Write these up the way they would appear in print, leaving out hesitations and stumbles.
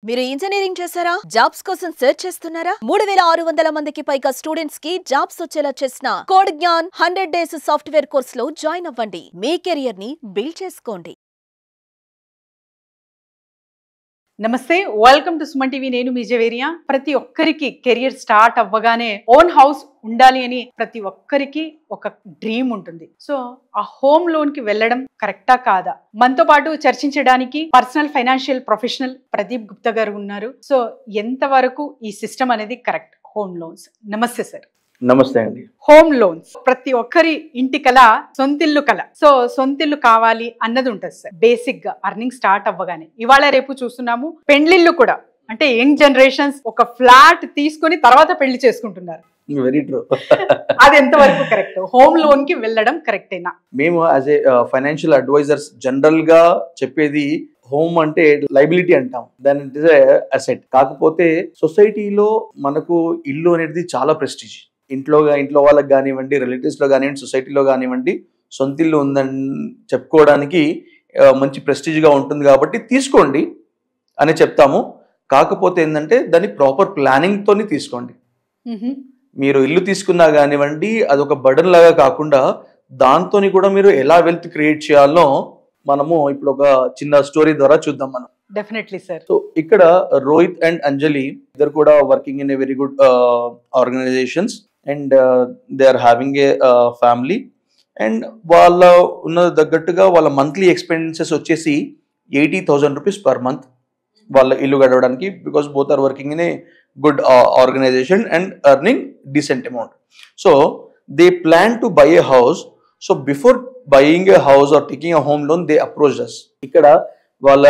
మీరు ఇంజనీరింగ్ చేశారా? జాబ్స్ కోసం సెర్చ్ చేస్తున్నారా? 3600 మందికి పైగా స్టూడెంట్స్ కి జాబ్స్ వచ్చేలా చేసిన code Gyan 100 days software course లో జాయిన్ అవ్వండి. మీ కెరియర్ ని బిల్డ్ చేసుకోండి. నమస్తే, వెల్కమ్ టు సుమన్ టీవీ. నేను మీ జవేరియా. ప్రతి ఒక్కరికి కెరియర్ స్టార్ట్ అవ్వగానే ఓన్ హౌస్ ఉండాలి అని ప్రతి ఒక్కరికి ఒక డ్రీమ్ ఉంటుంది. సో ఆ హోమ్ లోన్ కి వెళ్ళడం కరెక్టా కాదా, మనతో పాటు చర్చించడానికి personal financial professional Pradeep Gupta గారు ఉన్నారు. సో ఎంతవరకు ఈ సిస్టమ్ అనేది కరెక్ట్? Home loans. నమస్తే సార్. నమస్తే అండి. హోమ్ లోన్స్ ప్రతి ఒక్కరి ఇంటి కల, సొంతిల్లు కల. సో సొంతిల్లు కావాలి అన్నది ఉంటుంది సార్ బేసిక్ గా అర్నింగ్ స్టార్ట్ అవ్వగానే. ఇవాళ రేపు చూస్తున్నాము పెండ్లిళ్ళు కూడా, అంటే యంగ్ జనరేషన్స్ ఒక ఫ్లాట్ తీసుకుని తర్వాత పెళ్లి చేసుకుంటున్నారు. Very true. అది ఎంతవరకు కరెక్ట్? హోమ్ లోన్ కి వెళ్ళడం కరెక్టేనా? మేము as a financial advisors general గా చెప్పేది హోమ్ అంటే లైబిలిటీ అంటాం, దాని ఇట్ ఇస్ అసెట్. కాకపోతే సొసైటీలో మనకు ఇల్లు అనేది చాలా ప్రెస్టీజ్. ఇంట్లో వాళ్ళకి కానివ్వండి, రిలేటివ్స్లో కానివ్వండి, సొసైటీలో కానివ్వండి, సొంత ఇల్లు ఉందని చెప్పుకోవడానికి మంచి ప్రెస్టీజ్గా ఉంటుంది. కాబట్టి తీసుకోండి అని చెప్తాము. కాకపోతే ఏంటంటే దాన్ని ప్రాపర్ ప్లానింగ్తో తీసుకోండి. మీరు ఇల్లు తీసుకున్నా కానివ్వండి, అదొక బర్డన్ లాగా కాకుండా దాంతో కూడా మీరు ఎలా వెల్త్ క్రియేట్ చేయాలో మనము ఇప్పుడు ఒక చిన్న స్టోరీ ద్వారా చూద్దాం మనం. Definitely sir. సో ఇక్కడ రోహిత్ అండ్ అంజలి ఇద్దరు కూడా working in a very good organisations and they are having a family. And వాళ్ళ ఉన్న తగ్గట్టుగా వాళ్ళ మంత్లీ ఎక్స్పెన్సెస్ వచ్చేసి 80,000 రూపీస్ పర్ మంత్ వాళ్ళ ఇల్లు గడవడానికి. Because both are working in a good organisation and earning decent amount. So they plan to buy a house. So before buying a house or taking a home loan they approached us. ఇక్కడ వాళ్ళ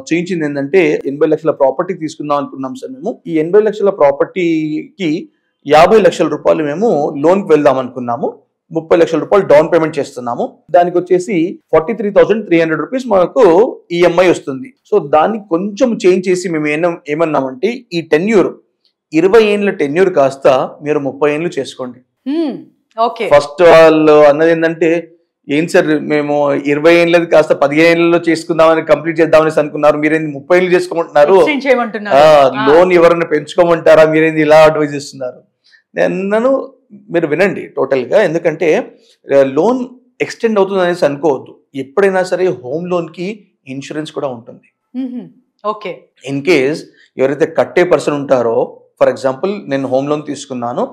చేయించింది ఏంటంటే 80 లక్షల property తీసుకుందాం అనుకున్నాం sir మేము. ఈ 80 లక్షల ప్రాపర్టీకి 50 లక్షల రూపాయలు మేము లోన్కి వెళ్దాం అనుకున్నాము. 30 లక్షల రూపాయలు డౌన్ పేమెంట్ చేస్తున్నాము. దానికి వచ్చేసి 43,300 రూపీస్ మనకు ఈఎంఐ వస్తుంది. సో దాన్ని కొంచెం చేంజ్ చేసి మేము ఏమన్నామంటే ఈ టెన్యూర్ 20 ఏళ్ళ టెన్యూర్ కాస్త మీరు 30 ఏళ్ళు చేసుకోండి. ఫస్ట్ వాళ్ళు అన్నది ఏంటంటే, ఏం సార్ మేము 20 ఏళ్ళది కాస్త 15 ఏళ్ళలో చేసుకుందామని కంప్లీట్ చేద్దామని అనుకున్నారు, మీరేంది 30 ఏళ్ళు చేసుకోమంటున్నారు, లోన్ ఎవరైనా పెంచుకోమంటారా, మీరేంది ఇలా అడ్వైజ్ చేస్తున్నారు. నన్ను మీరు వినండి టోటల్ గా. ఎందుకంటే లోన్ ఎక్స్టెండ్ అవుతుంది అనేసి అనుకోవద్దు. ఎప్పుడైనా సరే హోమ్ లోన్ కి ఇన్సూరెన్స్ కూడా ఉంటుంది. ఓకే, ఇన్ కేస్ ఎవరైతే కట్టే పర్సన్ ఉంటారో, ఫర్ ఎగ్జాంపుల్ నేను హోమ్ లోన్ తీసుకున్నాను,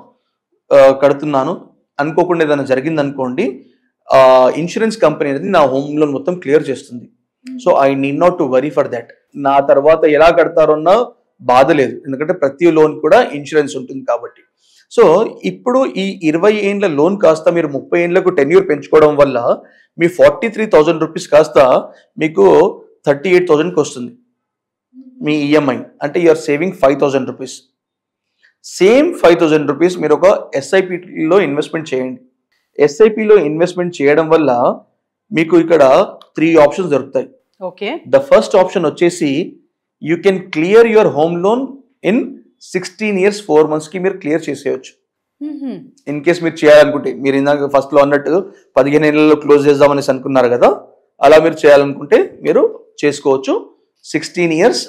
కడుతున్నాను, అనుకోకుండా ఏదైనా జరిగింది అనుకోండి, ఇన్సూరెన్స్ కంపెనీ అనేది నా హోమ్ లోన్ మొత్తం క్లియర్ చేస్తుంది. So I need not to worry for that. నా తర్వాత ఎలా కడతారో అన్న బాధ లేదు, ఎందుకంటే ప్రతి లోన్ కూడా ఇన్సూరెన్స్ ఉంటుంది కాబట్టి. సో ఇప్పుడు ఈ 20 ఏళ్ళ లోన్ కాస్త మీరు 30 ఏళ్లకు టెన్యూర్ పెంచుకోవడం వల్ల మీ 43,000 రూపీస్ కాస్త మీకు 38,000కి వస్తుంది మీ ఈఎంఐ. అంటే your saving 5,000 rupees. Same 5,000 rupees మీరు ఒక ఎస్ఐపిలో ఇన్వెస్ట్మెంట్ చేయండి. ఎస్ఐపిలో ఇన్వెస్ట్మెంట్ చేయడం వల్ల మీకు ఇక్కడ 3 ఆప్షన్స్ దొరుకుతాయి. ఓకే, ద ఫస్ట్ ఆప్షన్ వచ్చేసి you can clear your home loan in 16 years 4 months కి మీరు క్లియర్ చేసేయచ్చు. ఇన్ కేస్ మీరు చేయాలనుకుంటే, మీరు ఇందాక ఫస్ట్ లో అన్నట్టు 15 ఏళ్లలో క్లోజ్ చేద్దామనేసి అనుకున్నారు కదా, అలా మీరు చేయాలనుకుంటే మీరు చేసుకోవచ్చు. 16 years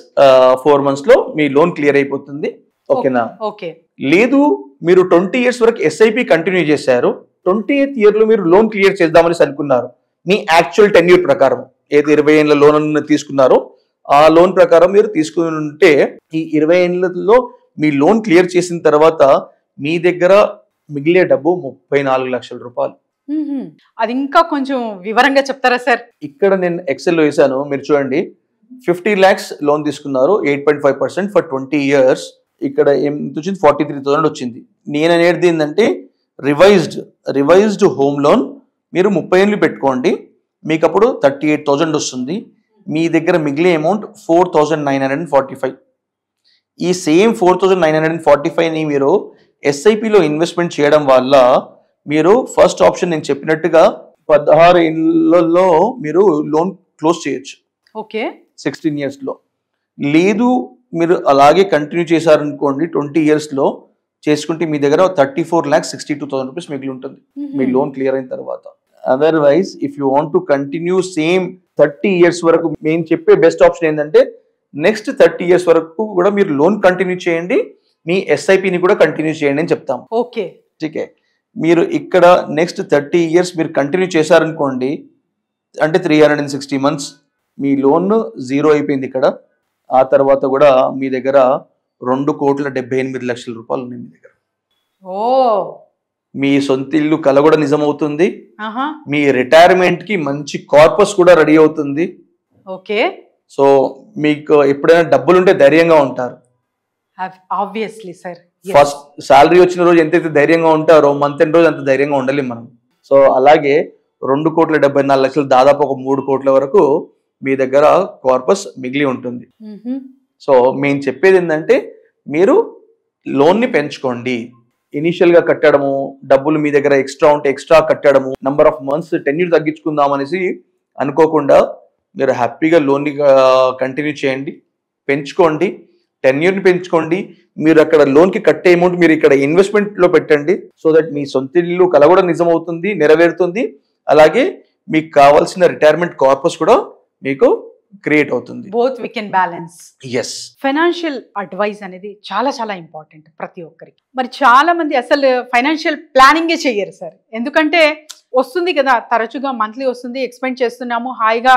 4 months లో మీ లోన్ క్లియర్ అయిపోతుంది. ఓకేనా? ఓకే. లేదు మీరు 20 years వరకు ఎస్ఐపి కంటిన్యూ చేశారు, 28th year లో మీరు లోన్ క్లియర్ చేద్దామనేసి అనుకున్నారు, మీ యాక్చువల్ టెన్యూర్ ప్రకారం ఏది 20 ఏళ్ళ లోన్ తీసుకున్నారో ఆ లోన్ ప్రకారం మీరు తీసుకుని ఉంటే, ఈ 20 ఏళ్ళలో మీ లోన్ క్లియర్ చేసిన తర్వాత మీ దగ్గర మిగిలే డబ్బు 34 లక్షల రూపాయలు. అది ఇంకా కొంచెం వివరంగా చెప్తారా సార్? ఇక్కడ నేను ఎక్సెల్ లో వేసాను, మీరు చూడండి. 50 lakhs లోన్ తీసుకున్నారు, 8.5% ఫర్ 20 years. ఇక్కడ ఏం వచ్చింది? 43,000 వచ్చింది. నేను అనేది ఏంటంటే రివైజ్డ్ హోమ్ లోన్ మీరు 30 ఏళ్ళు పెట్టుకోండి, మీకు అప్పుడు 38,000 వస్తుంది. మీ దగ్గర మిగిలే అమౌంట్ 4,945. ఈ సేమ్ 4,945ని మీరు ఎస్ఐపిలో ఇన్వెస్ట్మెంట్ చేయడం వల్ల మీరు ఫస్ట్ ఆప్షన్ నేను చెప్పినట్టుగా 16 ఏళ్లలో మీరు లోన్ క్లోజ్ చేయొచ్చు. ఓకే, 16 years లో. లేదు మీరు అలాగే కంటిన్యూ చేశారనుకోండి, 20 years లో చేసుకుంటే మీ దగ్గర 34,62,000 రూపీస్ మిగిలి ఉంటుంది మీ లోన్ క్లియర్ అయిన తర్వాత. Otherwise if you want to continue same 30 years వరకు మేము చెప్పే బెస్ట్ ఆప్షన్ ఏంటంటే నెక్స్ట్ 30 years వరకు కూడా మీరు లోన్ కంటిన్యూ చేయండి, మీ ఎస్ఐపిని కూడా కంటిన్యూ చేయండి అని చెప్తాం. Okay, okay. మీరు ఇక్కడ నెక్స్ట్ 30 years మీరు కంటిన్యూ చేశారనుకోండి, అంటే 360 months మీ లోన్ జీరో అయిపోయింది ఇక్కడ. ఆ తర్వాత కూడా మీ దగ్గర 2,78,00,000 రూపాయలు ఉన్నాయి మీ దగ్గర. ఓ, మీ సొంత ఇల్లు కల కూడా నిజమవుతుంది. ఆహా, మీ రిటైర్మెంట్ కి మంచి కార్పస్ కూడా రెడీ అవుతుంది. ఓకే. సో మీకు ఎప్పుడైనా డబ్బులు ఉంటే ధైర్యంగా ఉంటారు. ఆబ్వియస్లీ సార్, ఫస్ట్ శాలరీ వచ్చిన రోజు ఎంతైతే ధైర్యంగా ఉంటారో మంత్ ఎండ్ రోజు అంత ధైర్యంగా ఉండలేం మనం. సో అలాగే 2,74,00,000 దాదాపు ఒక 3 కోట్ల వరకు మీ దగ్గర కార్పస్ మిగిలి ఉంటుంది. సో మేము చెప్పేది ఏంటంటే మీరు లోన్ని పెంచుకోండి. ఇనిషియల్ గా కట్టడము, డబ్బులు మీ దగ్గర ఎక్స్ట్రా ఉంటే ఎక్స్ట్రా కట్టడము, నంబర్ ఆఫ్ మంత్స్ టెన్యూర్ తగ్గించుకుందాం అనేసి అనుకోకుండా మీరు హ్యాపీగా లోన్ని కంటిన్యూ చేయండి, పెంచుకోండి, టెన్యూర్ని పెంచుకోండి. మీరు అక్కడ లోన్కి కట్టే అమౌంట్ మీరు ఇక్కడ ఇన్వెస్ట్మెంట్లో పెట్టండి. సో దట్ మీ సొంత ఇల్లు కల కూడా నిజమవుతుంది, నెరవేరుతుంది. అలాగే మీకు కావాల్సిన రిటైర్మెంట్ కార్పస్ కూడా మీకు క్రియేట్ అవుతుంది. Both we can balance. Yes. Financial advice అనేది చాలా చాలా ఇంపార్టెంట్ ప్రతి ఒక్కరికి. మరి చాలా మంది అసలు ఫైనాన్షియల్ ప్లానింగే చెయ్యరు సార్. ఎందుకంటే వస్తుంది కదా, తరచుగా మంత్లీ వస్తుంది, ఎక్స్పెండ్ చేస్తున్నాము, హాయిగా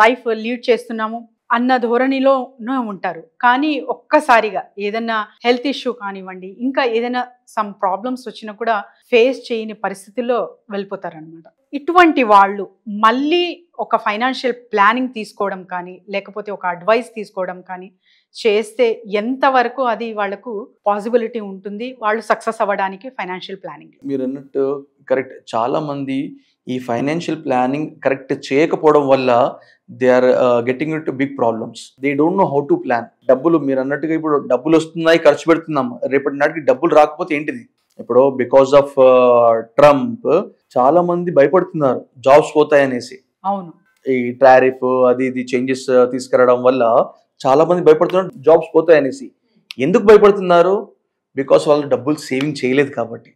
లైఫ్ లీడ్ చేస్తున్నాము అన్న ధోరణిలోనే ఉంటారు. కానీ ఒక్కసారిగా ఏదైనా హెల్త్ ఇష్యూ కానివ్వండి, ఇంకా ఏదైనా సమ్ ప్రాబ్లమ్స్ వచ్చినా కూడా ఫేస్ చేయని పరిస్థితుల్లో వెళ్ళిపోతారనమాట. ఇటువంటి వాళ్ళు మళ్ళీ ఒక ఫైనాన్షియల్ ప్లానింగ్ తీసుకోవడం కానీ, లేకపోతే ఒక అడ్వైస్ తీసుకోవడం కానీ చేస్తే ఎంతవరకు అది వాళ్ళకు పాసిబిలిటీ ఉంటుంది, వాళ్ళు సక్సెస్ అవ్వడానికి ఫైనాన్షియల్ ప్లానింగ్? మీరు అన్నట్టు కరెక్ట్. చాలా మంది ఈ ఫైనాన్షియల్ ప్లానింగ్ కరెక్ట్ చేయకపోవడం వల్ల they are getting into big problems. They don't know how to plan. డబ్బులు మీరు అన్నట్టుగా ఇప్పుడు డబ్బులు వస్తున్నాయి, ఖర్చు పెడుతున్నాం, రేపటి నాటికి డబ్బులు రాకపోతే ఏంటిది? ఇప్పుడు బికాస్ ఆఫ్ ట్రంప్ చాలా మంది భయపడుతున్నారు జాబ్స్ పోతాయనేసి. అవును, ఈ టారిఫ్ అది ఇది చేంజెస్ తీసుకురావడం వల్ల చాలా మంది భయపడుతున్నారు జాబ్స్ పోతాయనేసి. ఎందుకు భయపడుతున్నారు? బికాస్ వాళ్ళు డబ్బులు సేవింగ్ చేయలేదు కాబట్టి.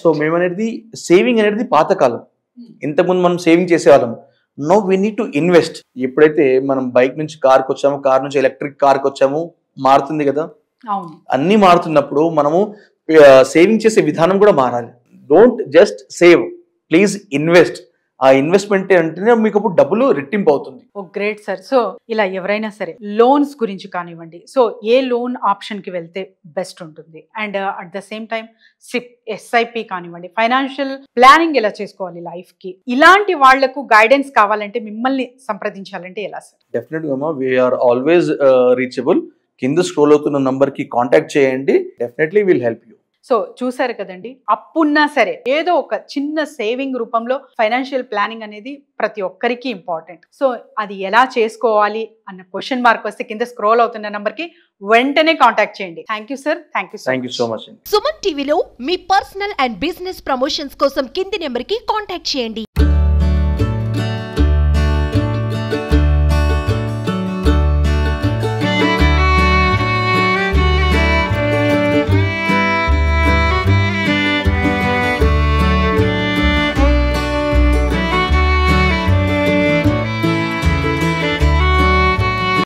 సో మేమనేది సేవింగ్ అనేది పాతకాలం. ఇంతకుముందు మనం సేవింగ్ చేసేవాళ్ళం. No we need to invest. ఎప్పుడైతే మనం బైక్ నుంచి కార్కి వచ్చాము, కార్ నుంచి ఎలక్ట్రిక్ కార్కి వచ్చాము, మారుతుంది కదా, అన్ని మారుతున్నప్పుడు మనము సేవింగ్ చేసే విధానం కూడా మారాలి. Don't just save, please invest. ఆ ఇన్వెస్ట్మెంట్ అంటేనే మీకు అప్పుడు డబ్బులు రెట్టింపు అవుతుంది. ఓ గ్రేట్ సార్. సో ఇలా ఎవరైనా సరే లోన్స్ గురించి కానివ్వండి, సో ఏ లోన్ ఆప్షన్ కి వెళ్తే బెస్ట్ ఉంటుంది, and at the same time SIP, SIP కానివ్వండి, ఫైనాన్షియల్ ప్లానింగ్ ఎలా చేసుకోవాలి లైఫ్ కి, ఇలాంటి వాళ్లకు గైడెన్స్ కావాలంటే మిమ్మల్ని సంప్రదించాలంటే ఎలా సార్? డెఫినెట్ గా వీఆర్ ఆల్వేస్ రీచబుల్. కింద స్క్రోల్ అవుతున్న నంబర్ కి కాంటాక్ట్ చేయండి. Definitely will help you. So చూసారు కదండి, అప్పున్నా సరే ఏదో ఒక చిన్న సేవింగ్ రూపంలో ఫైనాన్షియల్ ప్లానింగ్ అనేది ప్రతి ఒక్కరికి ఇంపార్టెంట్. సో అది ఎలా చేసుకోవాలి అన్న క్వశ్చన్ మార్క్ వస్తే కింద స్క్రోల్ అవుతున్న నంబర్ కి వెంటనే కాంటాక్ట్ చేయండి. Thank you sir. Thank you so much. Suman టీవీలో మీ పర్సనల్ అండ్ బిజినెస్ ప్రమోషన్స్ కోసం కింది నెంబర్ కి కాంటాక్ట్ చేయండి.